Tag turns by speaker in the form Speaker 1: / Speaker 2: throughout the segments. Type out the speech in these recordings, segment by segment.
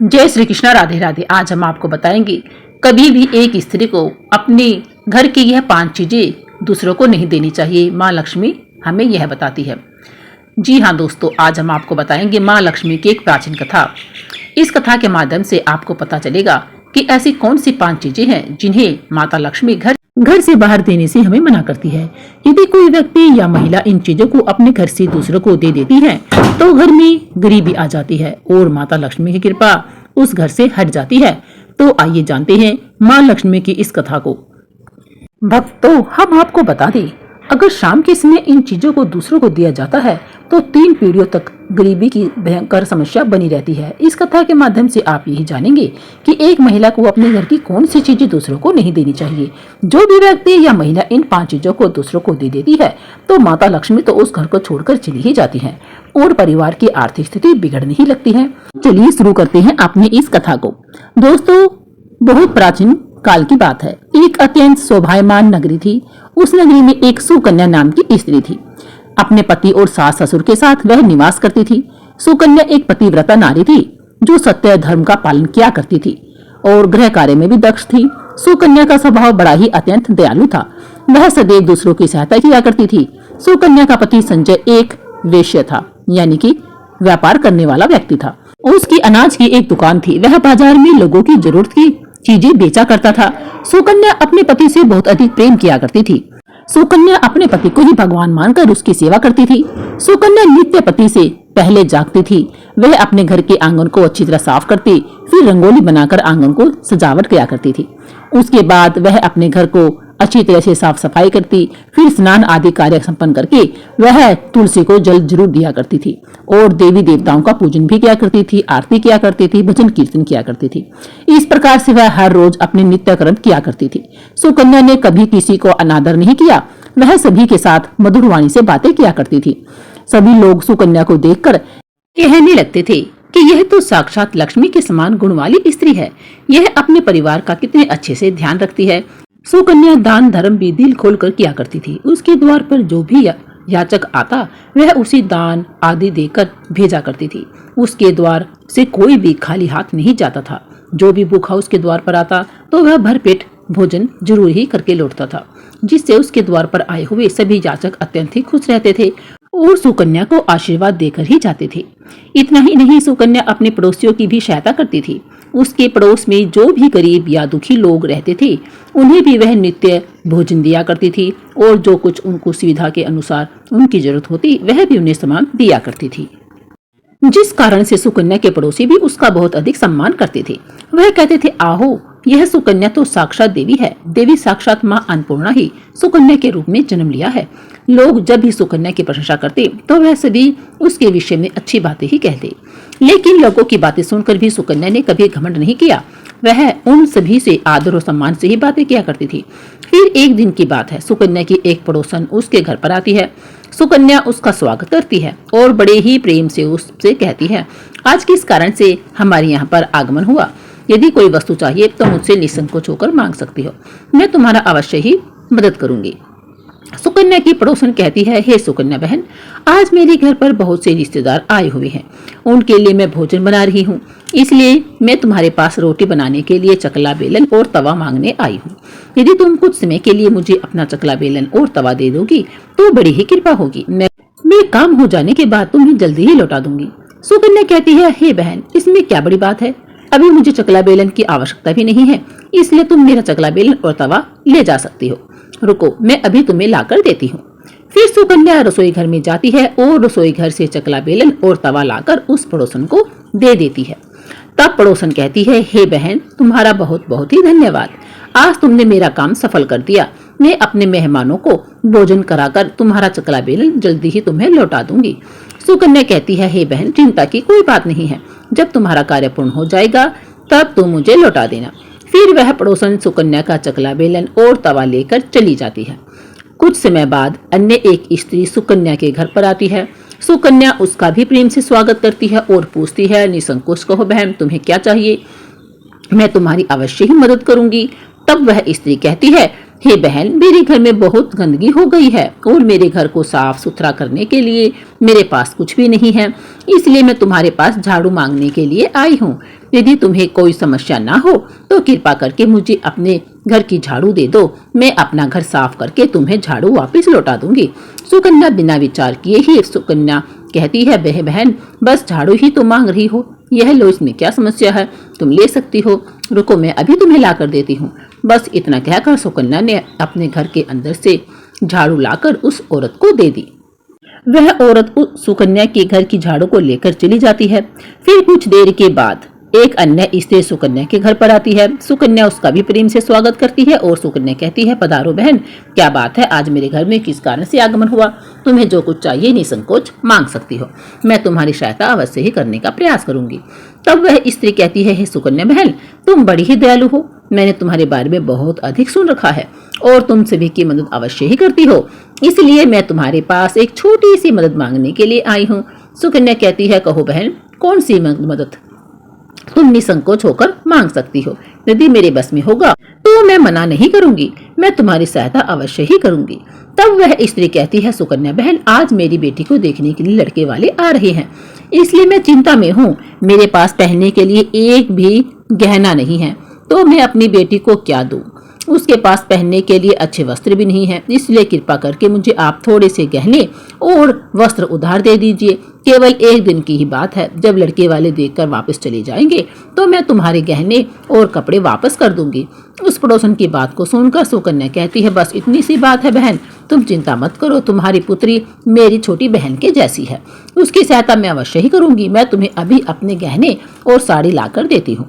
Speaker 1: जय श्री कृष्ण, राधे राधे। आज हम आपको बताएंगे कभी भी एक स्त्री को अपने घर की यह 5 चीजें दूसरों को नहीं देनी चाहिए। माँ लक्ष्मी हमें यह बताती है। जी हाँ दोस्तों, आज हम आपको बताएंगे माँ लक्ष्मी की एक प्राचीन कथा। इस कथा के माध्यम से आपको पता चलेगा कि ऐसी कौन सी 5 चीजें हैं जिन्हें माता लक्ष्मी घर से बाहर देने से हमें मना करती है। यदि कोई व्यक्ति या महिला इन चीजों को अपने घर से दूसरों को दे देती है तो घर में गरीबी आ जाती है और माता लक्ष्मी की कृपा उस घर से हट जाती है। तो आइए जानते हैं माँ लक्ष्मी की इस कथा को। भक्तों, हम आपको बता दें, अगर शाम के समय इन चीजों को दूसरों को दिया जाता है तो 3 पीढ़ियों तक गरीबी की भयंकर समस्या बनी रहती है। इस कथा के माध्यम से आप यही जानेंगे कि एक महिला को अपने घर की कौन सी चीजें दूसरों को नहीं देनी चाहिए। जो भी व्यक्ति या महिला इन 5 चीजों को दूसरों को दे देती है तो माता लक्ष्मी तो उस घर को छोड़कर चली ही जाती है और परिवार की आर्थिक स्थिति बिगड़ने ही लगती है। चलिए शुरू करते हैं अपनी इस कथा को। दोस्तों, बहुत प्राचीन काल की बात है। एक अत्यंत शोभायमान नगरी थी। उस नगरी में एक सुकन्या नाम की स्त्री थी। अपने पति और सास ससुर के साथ वह निवास करती थी। सुकन्या एक पतिव्रता नारी थी जो सत्य धर्म का पालन किया करती थी और गृह कार्य में भी दक्ष थी। सुकन्या का स्वभाव बड़ा ही अत्यंत दयालु था। वह सदैव दूसरों की सहायता किया करती थी। सुकन्या का पति संजय एक वेश्य था, यानी कि व्यापार करने वाला व्यक्ति था। उसकी अनाज की एक दुकान थी। वह बाजार में लोगों की जरूरत की चीजें बेचा करता था। सुकन्या अपने पति से बहुत अधिक प्रेम किया करती थी। सुकन्या अपने पति को ही भगवान मानकर उसकी सेवा करती थी। सुकन्या नित्य पति से पहले जागती थी। वह अपने घर के आंगन को अच्छी तरह साफ करती, फिर रंगोली बनाकर आंगन को सजावट किया करती थी। उसके बाद वह अपने घर को अच्छी तरह से साफ सफाई करती, फिर स्नान आदि कार्य संपन्न करके वह तुलसी को जल जरूर दिया करती थी और देवी देवताओं का पूजन भी किया करती थी, आरती किया करती थी, भजन कीर्तन किया करती थी। इस प्रकार से वह हर रोज अपने नित्य कर्म किया करती थी। सुकन्या ने कभी किसी को अनादर नहीं किया। वह सभी के साथ मधुर वाणी से बातें किया करती थी। सभी लोग सुकन्या को देखकर कहने लगते थे कि यह तो साक्षात लक्ष्मी के समान गुण वाली स्त्री है। यह अपने परिवार का कितने अच्छे से ध्यान रखती है। सुकन्या दान धर्म भी दिल खोलकर किया करती थी। उसके द्वार पर जो भी याचक आता वह उसी दान आदि देकर भेजा करती थी। उसके द्वार से कोई भी खाली हाथ नहीं जाता था। जो भी भूखा उसके द्वार पर आता तो वह भरपेट भोजन जरूर ही करके लौटता था, जिससे उसके द्वार पर आए हुए सभी याचक अत्यंत ही खुश रहते थे और सुकन्या को आशीर्वाद देकर ही जाते थे। इतना ही नहीं, सुकन्या अपने पड़ोसियों की भी सहायता करती थी। उसके पड़ोस में जो भी गरीब या दुखी लोग रहते थे उन्हें भी वह नित्य भोजन दिया करती थी और जो कुछ उनको सुविधा के अनुसार उनकी जरूरत होती वह भी उन्हें सामान दिया करती थी, जिस कारण से सुकन्या के पड़ोसी भी उसका बहुत अधिक सम्मान करते थे। वह कहते थे, आहो, यह सुकन्या तो साक्षात देवी है। देवी साक्षात माँ अन्नपूर्णा ही सुकन्या के रूप में जन्म लिया है। लोग जब भी सुकन्या की प्रशंसा करते तो वह सभी उसके विषय में अच्छी बातें ही कहते। लेकिन लोगों की बातें सुनकर भी सुकन्या ने कभी घमंड नहीं किया। वह उन सभी से आदर और सम्मान से ही बातें किया करती थी। फिर एक दिन की बात है, सुकन्या की एक पड़ोसन उसके घर पर आती है। सुकन्या उसका स्वागत करती है और बड़े ही प्रेम से उससे कहती है, आज किस कारण से हमारे यहाँ पर आगमन हुआ? यदि कोई वस्तु चाहिए तो मुझसे निसंकोच होकर मांग सकती हो। मैं तुम्हारा अवश्य ही मदद करूंगी। सुकन्या की पड़ोसन कहती है, हे सुकन्या बहन, आज मेरे घर पर बहुत से रिश्तेदार आए हुए हैं। उनके लिए मैं भोजन बना रही हूँ, इसलिए मैं तुम्हारे पास रोटी बनाने के लिए चकला बेलन और तवा मांगने आई हूँ। यदि तुम कुछ समय के लिए मुझे अपना चकला बेलन और तवा दे दोगी तो बड़ी ही कृपा होगी। मैं काम हो जाने के बाद तुम्हें जल्दी ही लौटा दूंगी। सुकन्या कहती है, हे बहन, इसमें क्या बड़ी बात है? अभी मुझे चकला बेलन की आवश्यकता भी नहीं है, इसलिए तुम मेरा चकला बेलन और तवा ले जा सकती हो। रुको, मैं अभी तुम्हें लाकर देती हूँ। फिर सुकन्या रसोई घर में जाती है और रसोई घर से चकला बेलन और तवा लाकर उस पड़ोसन को दे देती है। तब पड़ोसन कहती है, हे बहन, तुम्हारा बहुत बहुत ही धन्यवाद। आज तुमने मेरा काम सफल कर दिया। मैं अपने मेहमानों को भोजन कराकर तुम्हारा चकला बेलन जल्दी ही तुम्हें लौटा दूंगी। सुकन्या कहती है, हे बहन, चिंता की कोई बात नहीं है। जब तुम्हारा कार्य पूर्ण हो जाएगा तब तुम मुझे लौटा देना। फिर वह पड़ोसन सुकन्या का चकला बेलन और तवा लेकर चली जाती है। कुछ समय बाद अन्य एक स्त्री सुकन्या के घर पर आती है। सुकन्या उसका भी प्रेम से स्वागत करती है और पूछती है, निसंकोच कहो बहन, तुम्हें क्या चाहिए? मैं तुम्हारी अवश्य ही मदद करूंगी। तब वह स्त्री कहती है, हे बहन, मेरे घर में बहुत गंदगी हो गई है और मेरे घर को साफ सुथरा करने के लिए मेरे पास कुछ भी नहीं है, इसलिए मैं तुम्हारे पास झाड़ू मांगने के लिए आई हूँ। यदि तुम्हें कोई समस्या ना हो तो कृपा करके मुझे अपने घर की झाड़ू दे दो, मैं अपना घर साफ करके तुम्हें झाड़ू वापस लौटा दूंगी। सुकन्या बिना विचार किए ही सुकन्या कहती है, बहन बस झाड़ू ही तो मांग रही हो, यह लो, इसमें क्या समस्या है, तुम ले सकती हो, रुको मैं अभी तुम्हें ला कर देती हूँ। बस इतना कहकर सुकन्या ने अपने घर के अंदर से झाड़ू लाकर उस औरत को दे दी। वह औरत उस सुकन्या के घर की झाड़ू को लेकर चली जाती है। फिर कुछ देर के बाद एक अन्य स्त्री सुकन्या के घर पर आती है। सुकन्या उसका भी प्रेम से स्वागत करती है और सुकन्या कहती है, पधारो बहन, क्या बात है, आज मेरे घर में किस कारण से आगमन हुआ, तुम्हें जो कुछ चाहिए निसंकोच मांग सकती हो, मैं तुम्हारी सहायता अवश्य ही करने का प्रयास करूंगी। तब वह स्त्री कहती है, हे सुकन्या बहन, तुम बड़ी ही दयालु हो, मैंने तुम्हारे बारे में बहुत अधिक सुन रखा है और तुम सभी की मदद अवश्य ही करती हो, इसलिए मैं तुम्हारे पास एक छोटी सी मदद मांगने के लिए आई हूँ। सुकन्या कहती है, कहो बहन, कौन सी मदद तुम निसंकोच होकर मांग सकती हो, यदि मेरे बस में होगा तो मैं मना नहीं करूंगी, मैं तुम्हारी सहायता अवश्य ही करूंगी। तब वह स्त्री कहती है, सुकन्या बहन, आज मेरी बेटी को देखने के लिए लड़के वाले आ रहे हैं, इसलिए मैं चिंता में हूँ, मेरे पास पहनने के लिए एक भी गहना नहीं है, तो मैं अपनी बेटी को क्या दूं, उसके पास पहनने के लिए अच्छे वस्त्र भी नहीं है, इसलिए कृपा करके मुझे आप थोड़े से गहने और वस्त्र उधार दे दीजिए। केवल एक दिन की ही बात है, जब लड़के वाले देखकर वापस चले जाएंगे तो मैं तुम्हारे गहने और कपड़े वापस कर दूंगी। उस पड़ोसन की बात को सुनकर सुकन्या कहती है, बस इतनी सी बात है बहन, तुम चिंता मत करो, तुम्हारी पुत्री मेरी छोटी बहन के जैसी है, उसकी सहायता मैं अवश्य ही करूंगी। मैं तुम्हें अभी अपने गहने और साड़ी लाकर देती हूँ,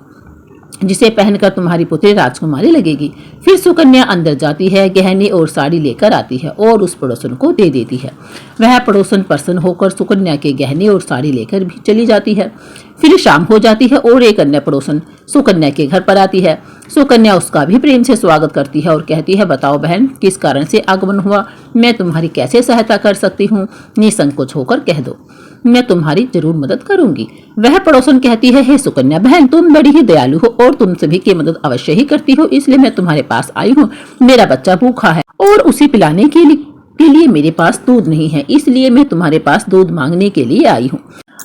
Speaker 1: जिसे पहनकर तुम्हारी पुत्री राजकुमारी लगेगी। फिर सुकन्या अंदर जाती है, गहने और साड़ी लेकर आती है और उस पड़ोसन को दे देती है। वह पड़ोसन प्रसन्न होकर सुकन्या के गहने और साड़ी लेकर भी चली जाती है। फिर शाम हो जाती है और एक अन्य पड़ोसन सुकन्या के घर पर आती है। सुकन्या उसका भी प्रेम से स्वागत करती है और कहती है, बताओ बहन, किस कारण से आगमन हुआ, मैं तुम्हारी कैसे सहायता कर सकती हूँ, निसंकोच होकर कह दो, मैं तुम्हारी जरूर मदद करूंगी। वह पड़ोसन कहती है, हे सुकन्या बहन, तुम बड़ी ही दयालु हो और तुम सभी की मदद अवश्य ही करती हो, इसलिए मैं तुम्हारे पास आई हूँ। मेरा बच्चा भूखा है और उसे पिलाने के लिए मेरे पास दूध नहीं है, इसलिए मैं तुम्हारे पास दूध मांगने के लिए आई हूँ।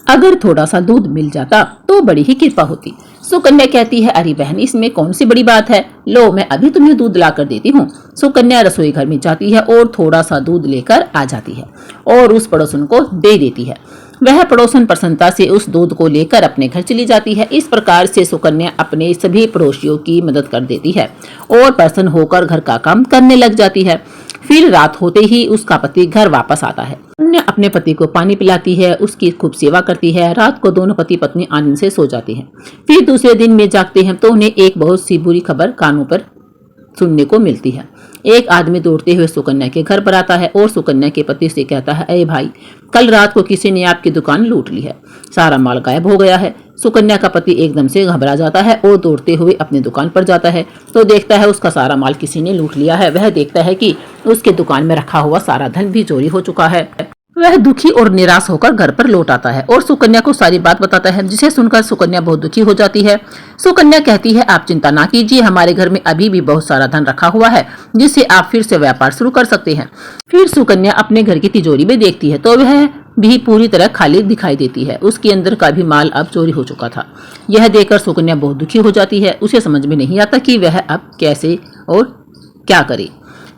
Speaker 1: अगर थोड़ा सा दूध मिल जाता तो बड़ी ही कृपा होती। सुकन्या कहती है, अरे बहन, इसमें कौन सी बड़ी बात है, लो मैं अभी तुम्हें दूध ला कर देती हूँ। सुकन्या रसोई घर में जाती है और थोड़ा सा दूध लेकर आ जाती है और उस पड़ोसन को दे देती है। वह पड़ोसन प्रसन्नता से उस दूध को लेकर अपने घर चली जाती है। इस प्रकार से सुकन्या अपने सभी पड़ोसियों की मदद कर देती है और प्रसन्न होकर घर का काम करने लग जाती है। फिर रात होते ही उसका पति घर वापस आता है। सुकन्या अपने पति को पानी पिलाती है, उसकी खूब सेवा करती है। रात को दोनों पति पत्नी आनंद से सो जाते हैं। फिर दूसरे दिन में जागते हैं तो उन्हें एक बहुत सी बुरी खबर कानों पर सुनने को मिलती है। एक आदमी दौड़ते हुए सुकन्या के घर पर आता है और सुकन्या के पति से कहता है, अरे भाई, कल रात को किसी ने आपकी दुकान लूट ली है, सारा माल गायब हो गया है। सुकन्या का पति एकदम से घबरा जाता है और दौड़ते हुए अपनी दुकान पर जाता है तो देखता है उसका सारा माल किसी ने लूट लिया है। वह देखता है कि उसके दुकान में रखा हुआ सारा धन भी चोरी हो चुका है। वह दुखी और निराश होकर घर पर लौट आता है और सुकन्या को सारी बात बताता है, जिसे सुनकर सुकन्या बहुत दुखी हो जाती है। सुकन्या कहती है, आप चिंता ना कीजिए, हमारे घर में अभी भी बहुत सारा धन रखा हुआ है, जिससे आप फिर से व्यापार शुरू कर सकते हैं। फिर सुकन्या अपने घर की तिजोरी में देखती है तो वह भी पूरी तरह खाली दिखाई देती है। उसके अंदर का भी माल अब चोरी हो चुका था। यह देखकर सुकन्या बहुत दुखी हो जाती है। उसे समझ में नहीं आता कि वह अब कैसे और क्या करे।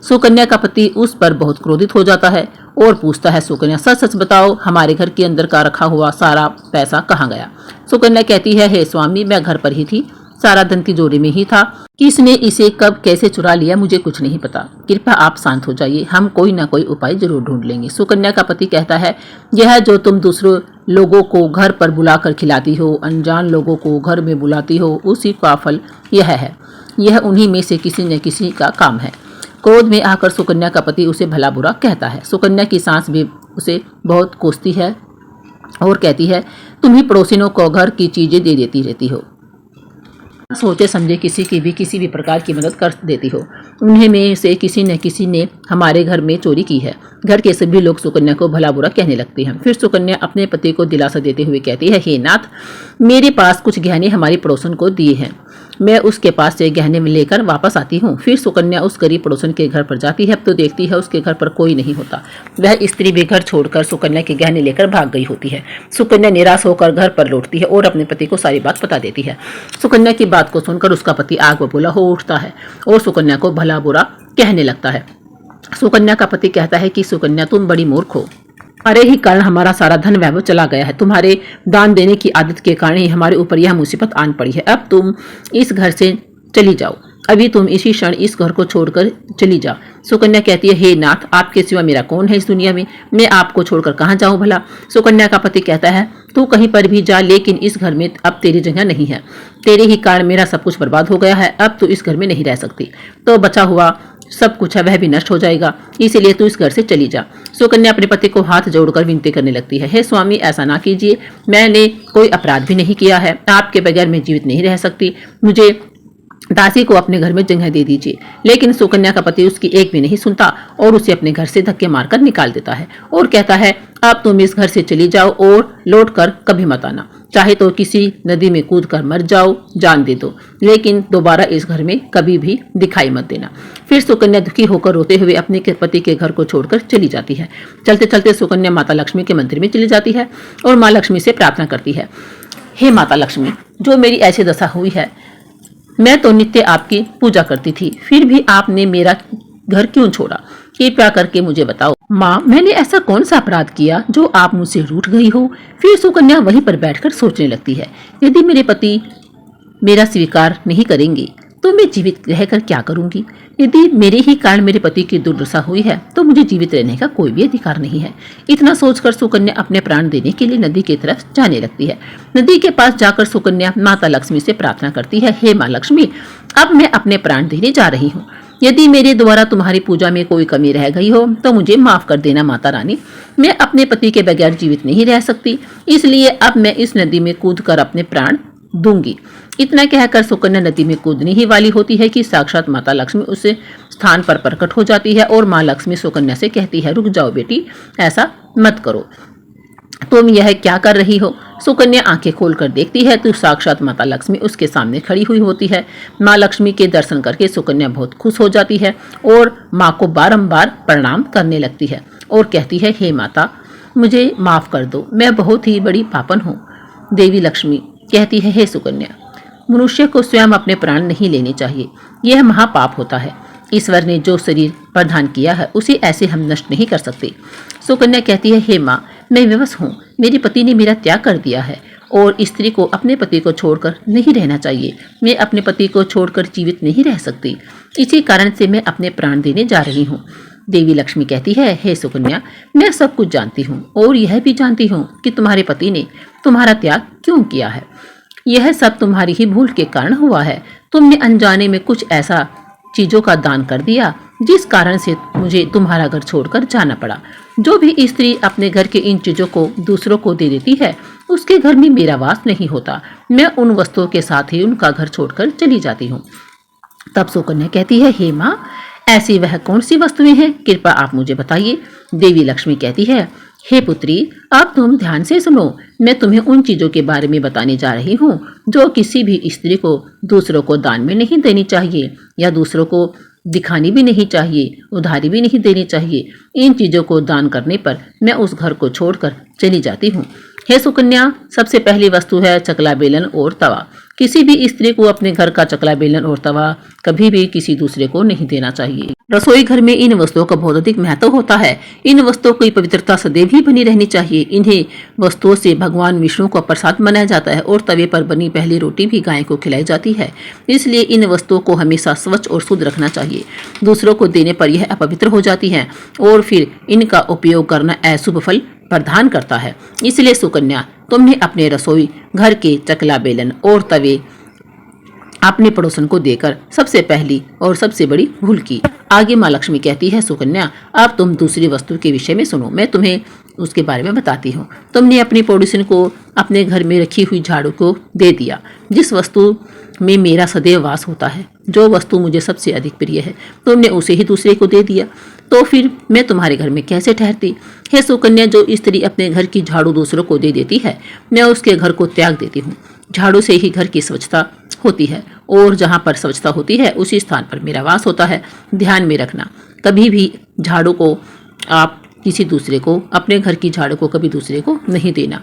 Speaker 1: सुकन्या का पति उस पर बहुत क्रोधित हो जाता है और पूछता है, सुकन्या सच सच बताओ, हमारे घर के अंदर का रखा हुआ सारा पैसा कहाँ गया। सुकन्या कहती है, हे स्वामी, मैं घर पर ही थी, सारा धन तिजोरी में ही था, किसने इसे कब कैसे चुरा लिया मुझे कुछ नहीं पता, कृपया आप शांत हो जाइए, हम कोई ना कोई उपाय जरूर ढूंढ लेंगे। सुकन्या का पति कहता है, यह जो तुम दूसरों लोगों को घर पर बुलाकर खिलाती हो, अनजान लोगों को घर में बुलाती हो, उसी का फल यह है। यह उन्हीं में से किसी न किसी का काम है। क्रोध में आकर सुकन्या का पति उसे भला बुरा कहता है। सुकन्या की सांस भी उसे बहुत कोसती है और कहती है, तुम ही पड़ोसिनों को घर की चीजें दे देती रहती हो, सोचे समझे किसी भी प्रकार की मदद कर देती हो। उन्हें में से किसी न किसी ने हमारे घर में चोरी की है। घर के सभी लोग सुकन्या को भला बुरा कहने लगते हैं। फिर सुकन्या अपने पति को दिलासा देते हुए कहती है, हे नाथ, मेरे पास कुछ गहने हमारी पड़ोसन को दिए हैं, मैं उसके पास से गहने में लेकर वापस आती हूँ। फिर सुकन्या उस गरीब पड़ोसन के घर पर जाती है तो देखती है उसके घर पर कोई नहीं होता। वह स्त्री भी घर छोड़कर सुकन्या के गहने लेकर भाग गई होती है। सुकन्या निराश होकर घर पर लौटती है और अपने पति को सारी बात बता देती है। सुकन्या की बात को सुनकर उसका पति आग बबूला हो उठता है और सुकन्या को भला बुरा कहने लगता है। सुकन्या का पति कहता है कि सुकन्या तुम बड़ी मूर्ख हो, अरे ही कारण हमारा सारा धन वैभव चला गया है। तुम्हारे दान देने की आदत के कारण ही हमारे ऊपर यह मुसीबत आन पड़ी है। अब तुम इस घर से चली जाओ, अभी तुम इसी क्षण इस घर को छोड़कर चली जाओ। सुकन्या कहती है, हे नाथ, आपके सिवा मेरा कौन है इस दुनिया में, मैं आपको छोड़कर कहाँ जाऊं भला। सुकन्या का पति कहता है, तू कहीं पर भी जा, लेकिन इस घर में अब तेरी जगह नहीं है। तेरे ही कारण मेरा सब कुछ बर्बाद हो गया है, अब तू इस घर में नहीं रह सकती। तो बचा हुआ सब कुछ है वह भी नष्ट हो जाएगा, इसीलिए तू इस घर से चली जा। सुकन्या अपने पति को हाथ जोड़कर विनती करने लगती है, हे स्वामी, ऐसा ना कीजिए, मैंने कोई अपराध भी नहीं किया है, आपके बगैर मैं जीवित नहीं रह सकती, मुझे दासी को अपने घर में जगह दे दीजिए। लेकिन सुकन्या का पति उसकी एक भी नहीं सुनता और उसे अपने घर से धक्के मारकर निकाल देता है और कहता है, अब तुम इस घर से चली जाओ और लौट कर कभी मत आना, चाहे तो किसी नदी में कूद कर मर जाओ, जान दे दो, लेकिन दोबारा इस घर में कभी भी दिखाई मत देना। फिर सुकन्या दुखी होकर रोते हुए अपने पति के घर को छोड़कर चली जाती है। चलते चलते सुकन्या माता लक्ष्मी के मंदिर में चली जाती है और माँ लक्ष्मी से प्रार्थना करती है, हे माता लक्ष्मी, जो मेरी ऐसी दशा हुई है, मैं तो नित्य आपकी पूजा करती थी, फिर भी आपने मेरा घर क्यों छोड़ा, कृपया करके मुझे बताओ। माँ, मैंने ऐसा कौन सा अपराध किया जो आप मुझसे रूठ गई हो। फिर सुकन्या वहीं पर बैठकर सोचने लगती है, यदि मेरे पति मेरा स्वीकार नहीं करेंगे तो मैं जीवित रहकर क्या करूंगी। यदि मेरे ही कारण मेरे पति की दुर्दशा हुई है तो मुझे जीवित रहने का कोई भी अधिकार नहीं है। इतना सोचकर सुकन्या अपने प्राण देने के लिए नदी की तरफ जाने लगती है। नदी के पास जाकर सुकन्या माता लक्ष्मी से प्रार्थना करती है, हे माँ लक्ष्मी, अब मैं अपने प्राण देने जा रही हूँ। यदि मेरे द्वारा तुम्हारी पूजा में कोई कमी रह गई हो तो मुझे माफ कर देना माता रानी। मैं अपने पति के बगैर जीवित नहीं रह सकती, इसलिए अब मैं इस नदी में कूद कर अपने प्राण दूंगी। इतना कहकर सुकन्या नदी में कूदने ही वाली होती है कि साक्षात माता लक्ष्मी उस स्थान पर प्रकट हो जाती है और माँ लक्ष्मी सुकन्या से कहती है, रुक जाओ बेटी, ऐसा मत करो, तुम यह क्या कर रही हो। सुकन्या आंखें खोलकर देखती है तो साक्षात माता लक्ष्मी उसके सामने खड़ी हुई होती है। माँ लक्ष्मी के दर्शन करके सुकन्या बहुत खुश हो जाती है और माँ को बारंबार प्रणाम करने लगती है और कहती है, हे माता, मुझे माफ कर दो, मैं बहुत ही बड़ी पापन हूँ। देवी लक्ष्मी कहती है, हे सुकन्या, मनुष्य को स्वयं अपने प्राण नहीं लेने चाहिए, यह महापाप होता है। ईश्वर ने जो शरीर प्रदान किया है उसे ऐसे हम नष्ट नहीं कर सकते। सुकन्या कहती है, हे माँ, मैं विवश हूँ, मेरे पति ने मेरा त्याग कर दिया है और स्त्री को अपने पति को छोड़कर नहीं रहना चाहिए। मैं अपने पति को छोड़कर जीवित नहीं रह सकती, इसी कारण से मैं अपने प्राण देने जा रही हूँ। देवी लक्ष्मी कहती है, हे सुकन्या, मैं सब कुछ जानती हूँ और यह भी जानती हूँ कि तुम्हारे पति ने तुम्हारा त्याग क्यों किया है। यह सब तुम्हारी ही भूल के कारण हुआ है। तुमने अनजाने में कुछ ऐसा चीजों का दान कर दिया जिस कारण से मुझे तुम्हारा घर छोड़कर जाना पड़ा। जो भी स्त्री अपने घर के इन चीजों को दूसरों को दे देती है उसके घर में मेरा वास नहीं होता, मैं उन वस्तुओं के साथ ही उनका घर छोड़कर चली जाती हूँ। तब सुकन्या कहती है, हे माँ, ऐसी वह कौन सी वस्तुएं हैं, कृपया आप मुझे बताइए। देवी लक्ष्मी कहती है, हे पुत्री, अब तुम ध्यान से सुनो, मैं तुम्हें उन चीजों के बारे में बताने जा रही हूँ जो किसी भी स्त्री को दूसरों को दान में नहीं देनी चाहिए या दूसरों को दिखानी भी नहीं चाहिए, उधारी भी नहीं देनी चाहिए। इन चीजों को दान करने पर मैं उस घर को छोड़कर चली जाती हूँ। हे सुकन्या, सबसे पहली वस्तु है चकला बेलन और तवा। किसी भी स्त्री को अपने घर का चकला बेलन और तवा कभी भी किसी दूसरे को नहीं देना चाहिए। रसोई घर में इन वस्तुओं का बहुत अधिक महत्व होता है। इन वस्तुओं की पवित्रता सदैव ही बनी रहनी चाहिए। इन्हें वस्तुओं से भगवान विष्णु का प्रसाद मनाया जाता है और तवे पर बनी पहली रोटी भी गाय को खिलाई जाती है। इसलिए इन वस्तुओं को हमेशा स्वच्छ और शुद्ध रखना चाहिए। दूसरों को देने पर यह अपवित्र हो जाती है और फिर इनका उपयोग करना अशुभ फल प्रदान करता है। इसलिए सुकन्या, तुमने अपने रसोई घर के चकला बेलन और तवे अपने पड़ोसन को देकर सबसे पहली और सबसे बड़ी भूल की। आगे माँ लक्ष्मी कहती है, सुकन्या, अब तुम दूसरी वस्तु के विषय में सुनो, मैं तुम्हें उसके बारे में बताती हूँ। तुमने अपनी पड़ोसन को अपने घर में रखी हुई झाड़ू को दे दिया, जिस वस्तु में मेरा सदैव वास होता है, जो वस्तु मुझे सबसे अधिक प्रिय है, तुमने उसे ही दूसरे को दे दिया, तो फिर मैं तुम्हारे घर में कैसे ठहरती। हे सुकन्या, जो स्त्री अपने घर की झाड़ू दूसरों को दे देती है, मैं उसके घर को त्याग देती हूँ। झाड़ू से ही घर की स्वच्छता होती है और जहाँ पर स्वच्छता होती है उसी स्थान पर मेरा वास होता है। ध्यान में रखना, कभी भी झाड़ू को आप किसी दूसरे को, अपने घर की झाड़ू को कभी दूसरे को नहीं देना।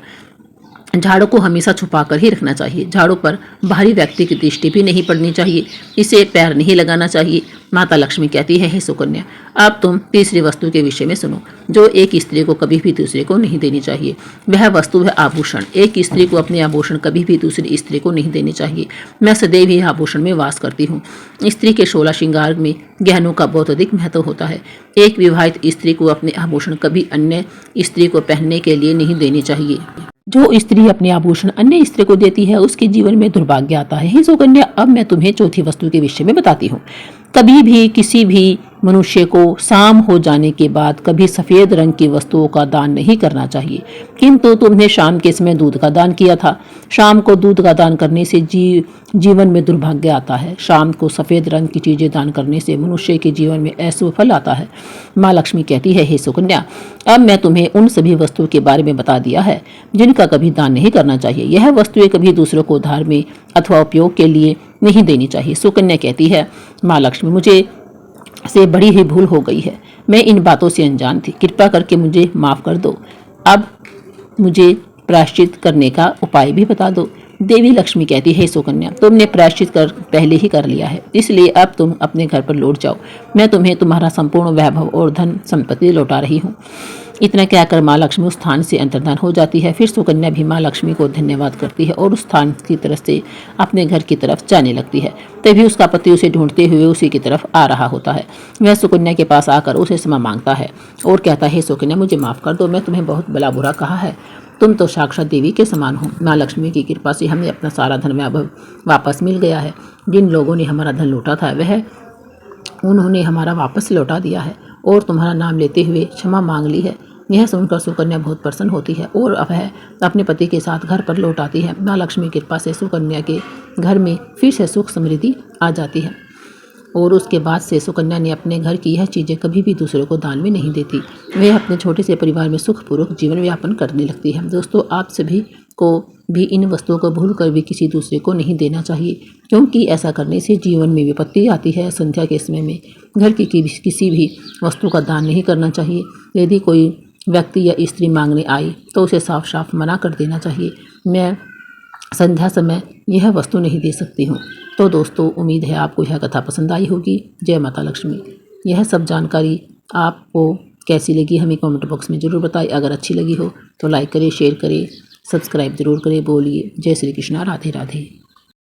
Speaker 1: झाड़ू को हमेशा छुपा कर ही रखना चाहिए। झाड़ू पर बाहरी व्यक्ति की दृष्टि भी नहीं पड़नी चाहिए। इसे पैर नहीं लगाना चाहिए। माता लक्ष्मी कहती है, हे सुकन्या, अब तुम तीसरी वस्तु के विषय में सुनो, जो एक स्त्री को कभी भी दूसरे को नहीं देनी चाहिए। वह वस्तु है आभूषण। एक स्त्री को अपने आभूषण कभी भी दूसरी स्त्री को नहीं देनी चाहिए। मैं सदैव ही आभूषण में वास करती हूँ। स्त्री के 16 श्रृंगार में गहनों का बहुत अधिक महत्व होता है। एक विवाहित स्त्री को अपने आभूषण कभी अन्य स्त्री को पहनने के लिए नहीं देनी चाहिए। जो स्त्री अपने आभूषण अन्य स्त्री को देती है उसके जीवन में दुर्भाग्य आता है। हे सुकन्या, अब मैं तुम्हें चौथी वस्तु के विषय में बताती हूँ। कभी भी किसी भी मनुष्य को शाम हो जाने के बाद कभी सफ़ेद रंग की वस्तुओं का दान नहीं करना चाहिए, किंतु तुमने शाम के समय दूध का दान किया था। शाम को दूध का दान करने से जीवन में दुर्भाग्य आता है। शाम को सफ़ेद रंग की चीज़ें दान करने से मनुष्य के जीवन में ऐसा फल आता है। माँ लक्ष्मी कहती है, हे सुकन्या, अब मैं तुम्हें उन सभी वस्तुओं के बारे में बता दिया है जिनका कभी दान नहीं करना चाहिए। यह वस्तुएं कभी दूसरों को उधार में अथवा उपयोग के लिए नहीं देनी चाहिए। सुकन्या कहती है, माँ लक्ष्मी, मुझे से बड़ी ही भूल हो गई है। मैं इन बातों से अनजान थी। कृपा करके मुझे माफ़ कर दो। अब मुझे प्रायश्चित करने का उपाय भी बता दो। देवी लक्ष्मी कहती है, सुकन्या, तुमने प्रायश्चित पहले ही कर लिया है, इसलिए अब तुम अपने घर पर लौट जाओ। मैं तुम्हें तुम्हारा संपूर्ण वैभव और धन संपत्ति लौटा रही हूँ। इतना कहकर माँ लक्ष्मी उस स्थान से अंतर्धान हो जाती है। फिर सुकन्या भी माँ लक्ष्मी को धन्यवाद करती है और उस स्थान की तरफ से अपने घर की तरफ जाने लगती है। तभी उसका पति उसे ढूंढते हुए उसी की तरफ आ रहा होता है। वह सुकन्या के पास आकर उसे क्षमा मांगता है और कहता है, सुकन्या, मुझे माफ़ कर दो। मैं तुम्हें बहुत भला बुरा कहा है। तुम तो साक्षात देवी के समान हो। माँ लक्ष्मी की कृपा से हमें अपना सारा धन वैभव वापस मिल गया है। जिन लोगों ने हमारा धन लूटा था उन्होंने हमारा वापस लौटा दिया है और तुम्हारा नाम लेते हुए क्षमा मांग ली है। यह सुनकर सुकन्या बहुत प्रसन्न होती है और अब वह अपने पति के साथ घर पर लौट आती है। माँ लक्ष्मी की कृपा से सुकन्या के घर में फिर से सुख समृद्धि आ जाती है और उसके बाद से सुकन्या ने अपने घर की यह चीज़ें कभी भी दूसरों को दान में नहीं देती। वह अपने छोटे से परिवार में सुखपूर्वक जीवन यापन करने लगती है। दोस्तों, आप सभी को भी इन वस्तुओं को भूल कर भी किसी दूसरे को नहीं देना चाहिए, क्योंकि ऐसा करने से जीवन में विपत्ति आती है। संध्या के समय में घर की किसी भी वस्तु का दान नहीं करना चाहिए। यदि कोई व्यक्ति या स्त्री मांगने आए तो उसे साफ साफ मना कर देना चाहिए, मैं संध्या समय यह वस्तु नहीं दे सकती हूँ। तो दोस्तों, उम्मीद है आपको यह कथा पसंद आई होगी। जय माता लक्ष्मी। यह सब जानकारी आपको कैसी लगी हमें कमेंट बॉक्स में ज़रूर बताएं। अगर अच्छी लगी हो तो लाइक करें, शेयर करें, सब्सक्राइब जरूर करें। बोलिए जय श्री कृष्णा, राधे राधे।